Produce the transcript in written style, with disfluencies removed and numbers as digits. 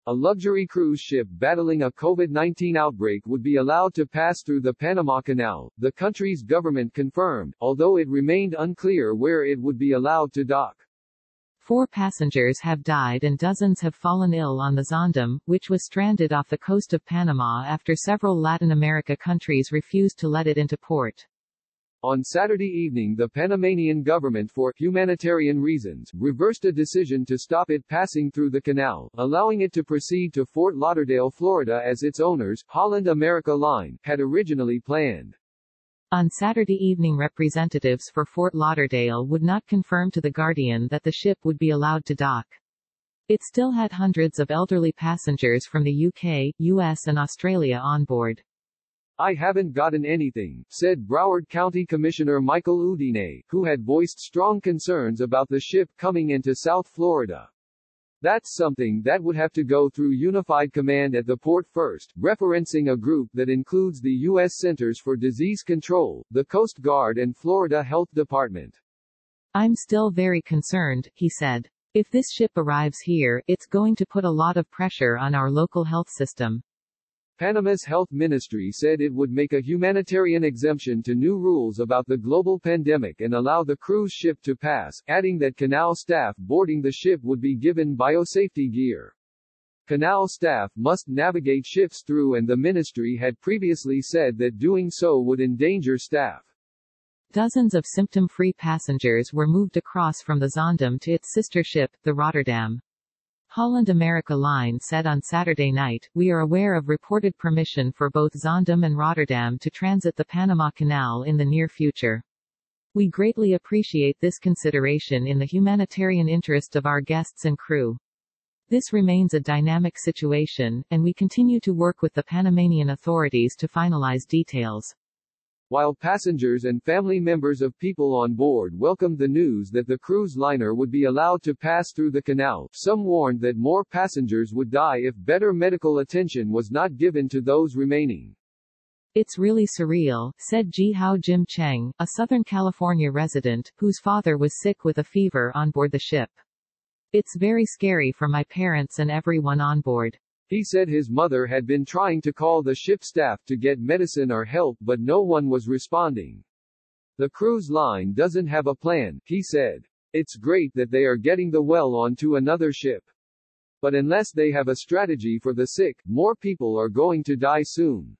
A luxury cruise ship battling a COVID-19 outbreak would be allowed to pass through the Panama Canal, the country's government confirmed, although it remained unclear where it would be allowed to dock. 4 passengers have died and dozens have fallen ill on the Zaandam, which was stranded off the coast of Panama after several Latin America countries refused to let it into port. On Saturday evening, the Panamanian government, for humanitarian reasons, reversed a decision to stop it passing through the canal, allowing it to proceed to Fort Lauderdale, Florida as its owners, Holland America Line, had originally planned. On Saturday evening, representatives for Fort Lauderdale would not confirm to The Guardian that the ship would be allowed to dock. It still had hundreds of elderly passengers from the UK, US and Australia on board. "I haven't gotten anything," said Broward County Commissioner Michael Udine, who had voiced strong concerns about the ship coming into South Florida. "That's something that would have to go through Unified Command at the port first," referencing a group that includes the U.S. Centers for Disease Control, the Coast Guard and Florida Health Department. "I'm still very concerned," he said. "If this ship arrives here, it's going to put a lot of pressure on our local health system." Panama's health ministry said it would make a humanitarian exemption to new rules about the global pandemic and allow the cruise ship to pass, adding that canal staff boarding the ship would be given biosafety gear. Canal staff must navigate ships through, and the ministry had previously said that doing so would endanger staff. Dozens of symptom-free passengers were moved across from the Zaandam to its sister ship, the Rotterdam. Holland America Line said on Saturday night, "We are aware of reported permission for both Zaandam and Rotterdam to transit the Panama Canal in the near future. We greatly appreciate this consideration in the humanitarian interest of our guests and crew. This remains a dynamic situation, and we continue to work with the Panamanian authorities to finalize details." While passengers and family members of people on board welcomed the news that the cruise liner would be allowed to pass through the canal, some warned that more passengers would die if better medical attention was not given to those remaining. "It's really surreal," said Ji-Hao Jim Cheng, a Southern California resident, whose father was sick with a fever on board the ship. "It's very scary for my parents and everyone on board." He said his mother had been trying to call the ship staff to get medicine or help, but no one was responding. "The cruise line doesn't have a plan," he said. "It's great that they are getting the well onto another ship. But unless they have a strategy for the sick, more people are going to die soon."